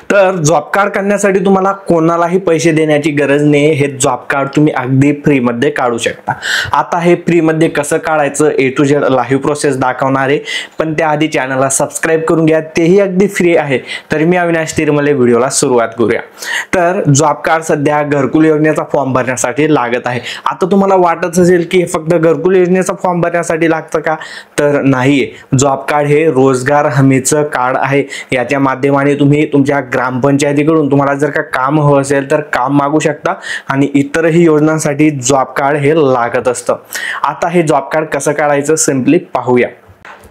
तर job card काढण्यासाठी तुम्हाला कोणालाही पैसे देण्याची गरज नाही। हे जॉब कार्ड तुम्ही अगदी फ्री मध्ये काढू शकता। आता हे फ्री मध्ये कसं काढायचं A to Z live process दाखवणार आहे, पण त्याआधी चॅनलला सबस्क्राइब करून घ्या, तेही अगदी फ्री आहे। तर मी अविनाश तिरमले व्हिडिओला सुरुवात करूया। तर जॉब कार्ड सध्या घरकुल योजनेचा फॉर्म भरण्यासाठी लागत आहे। आता तुम्हाला वाटत असेल की फक्त घरकुल योजनेचा फॉर्म भरण्यासाठी लागतं का? तर नाही, जॉब कार्ड हे रोजगार हमीचं कार्ड आहे। याच्या माध्यमाने तुम्ही तुमच्या ग्रामपंचायतीकडून तुम्हाला जर का काम हवं असेल तर काम मागू शकता आणि इतरही योजनांसाठी जॉब कार्ड हे लागत असतं। आता हे जॉब कार्ड कसं काढायचं सिंपली पाहूया।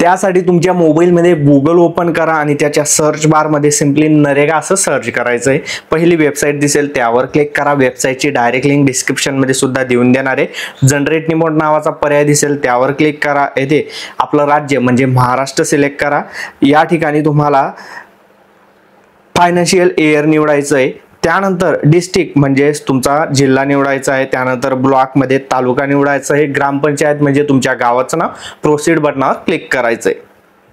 त्यासाठी तुमच्या मोबाईलमध्ये गुगल ओपन करा आणि त्याच्या सर्च बार मध्ये सिंपली नरेगा असं सर्च करायचं आहे। पहिली वेबसाईट दिसेल त्यावर क्लिक करा। वेबसाईटची डायरेक्ट लिंक डिस्क्रिप्शन मध्ये सुद्धा देऊन देणार आहे। जनरेट रिमोट नावाचा पर्याय दिसेल त्यावर क्लिक करा। येथे आपलं राज्य म्हणजे महाराष्ट्र सिलेक्ट करा। या ठिकाणी तुम्हाला फायनान्शियल इयर निवडायचं आहे। त्यानंतर डिस्ट्रिक्ट म्हणजे तुमचा जिल्हा निवडायचा आहे। त्यानंतर ब्लॉक मध्ये तालुका निवडायचा आहे। ग्रामपंचायत म्हणजे तुमच्या गावाचं नाव। प्रोसीड बटनावर क्लिक करायचं आहे।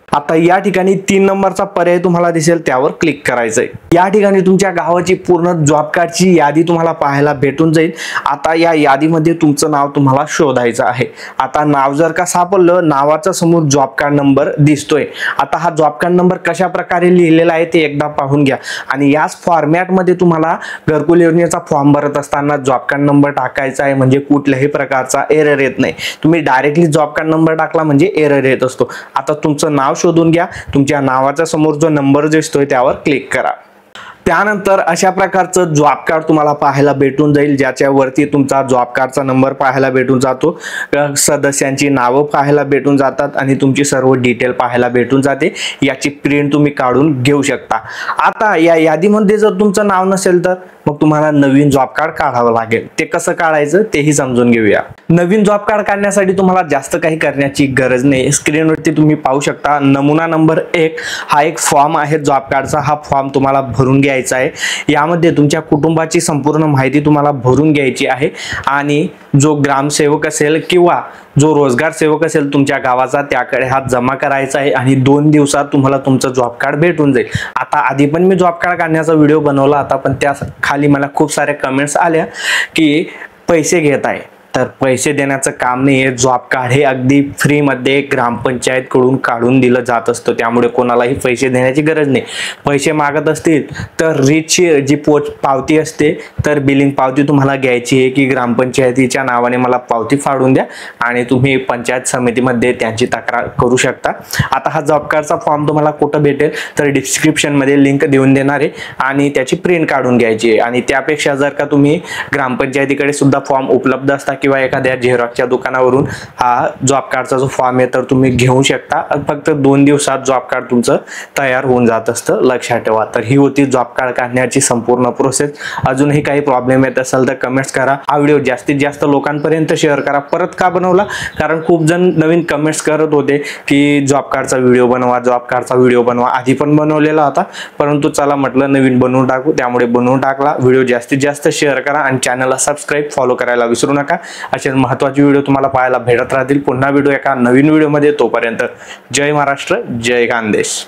आता या ठिकाणी 3 नंबरचा पर्याय तुम्हाला दिसेल त्यावर क्लिक करायचंय। या ठिकाणी तुमच्या गावाची पूर्ण जॉब कार्डची यादी तुम्हाला पाहायला भेटून जाईल। आता या यादीमध्ये तुमचं नाव तुम्हाला शोधायचं आहे। आता नाव जर का सापडलं, नावाच्या समोर जॉब कार्ड नंबर दिसतोय। आता हा जॉब कार्ड नंबर कशा प्रकारे लिहिलेला आहे ते एकदा पाहून घ्या आणि याच फॉर्मॅट मध्ये तुम्हाला घरकुल योजनेचा फॉर्म भरत असताना जॉब कार्ड नंबर टाकायचा आहे, म्हणजे कुठल्याही प्रकारचा एरर येत नाही। तुम्ही डायरेक्टली जॉब कार्ड नंबर टाकला म्हणजे एरर येत असतो। आता तुमचं नाव शोधून घ्या, तुमच्या नावाच्या समोर जो नंबर दिसतोय त्यावर क्लिक करा। त्यानंतर अशा प्रकारचं जॉब कार्ड तुम्हाला पाहायला भेटून जाईल, ज्याच्यावरती तुमचा जॉब कार्डचा नंबर पाहायला भेटून जातो, सदस्यांची नावं पाहायला भेटून जातात आणि तुमची सर्व डिटेल पाहायला भेटून जाते। याची प्रिंट तुम्ही काढून घेऊ शकता। आता या यादीमध्ये जर तुमचं नाव नसेल तर मग तुम्हाला नवीन जॉब कार्ड काढावं लागेल। ते कसं काढायचं तेही समजून घेऊया। नवीन जॉब कार्ड काढण्यासाठी तुम्हाला जास्त काही करण्याची गरज नाही। स्क्रीनवरती तुम्ही पाहू शकता नमुना नंबर 1 हा एक फॉर्म आहे जॉब कार्डचा। हा फॉर्म तुम्हाला भरून घ्यायचा आहे। यामध्ये तुमच्या कुटुंबाची संपूर्ण माहिती तुम्हाला भरून घ्यायची आहे आणि जो ग्रामसेवक असेल किंवा जो रोजगार सेवक असेल तुमच्या गावाचा त्याकडे हा जमा करायचा आहे आणि 2 दिवसात तुम्हाला तुमचं जॉब कार्ड भेटून जाईल। आता आधी पण मी जॉब कार्ड काढण्याचा व्हिडिओ बनवला होता, पण त्या खाली मला खूप सारे कमेंट्स आल्या की पैसे घेत आहे। तर पैसे देण्याचं काम नाही आहे। जॉब कार्ड हे अगदी फ्री मध्ये ग्रामपंचायत कडून काढून दिलं जात असतं, त्यामुळे कोणालाही पैसे देण्याची गरज नाही। पैसे मागत असतील तर रीतची जी पावती असते तर बिलिंग पावती तुम्हाला घ्यायची आहे की ग्रामपंचायतीच्या नावाने मला पावती फाडून द्या आणि तुम्ही पंचायत समितीमध्ये त्यांची तक्रार करू शकता। आता हा जॉब कार्डचा फॉर्म तुम्हाला कुठं भेटेल तर डिस्क्रिप्शन मध्ये लिंक देऊन देणार आहे आणि त्याची प्रिंट काढून घ्यायची आहे। आणि त्यापेक्षा जर का तुम्ही ग्रामपंचायतीकडे सुद्धा फॉर्म उपलब्ध असता किंवा एखाद्या झेरॉक्सच्या दुकानावरून हा जॉब कार्डचा जो फॉर्म आहे तर तुम्ही घेऊ शकता। फक्त 2 दिवसात जॉब कार्ड तुमचं तयार होऊन जात असतं, लक्षात ठेवा। तर ही होती जॉब कार्ड काढण्याची संपूर्ण प्रोसेस। अजूनही काही प्रॉब्लेम येत असेल तर कमेंट्स करा। हा व्हिडिओ जास्तीत जास्त लोकांपर्यंत शेअर करा। परत का बनवला? कारण खूप जण नवीन कमेंट्स करत होते की जॉब कार्डचा व्हिडिओ बनवा, जॉब कार्डचा व्हिडिओ बनवा। आधी पण बनवलेला होता, परंतु चला म्हटलं नवीन बनवून टाकू, त्यामुळे बनवून टाकला। व्हिडिओ जास्तीत जास्त शेअर करा आणि चॅनलला सबस्क्राइब फॉलो करायला विसरू नका। असे महत्त्वाचे व्हिडिओ तुम्हाला पाहायला भेटत राहतील। पुन्हा व्हिडिओ एका नवीन व्हिडिओ मध्ये, तोपर्यंत जय महाराष्ट्र, जय खानदेश।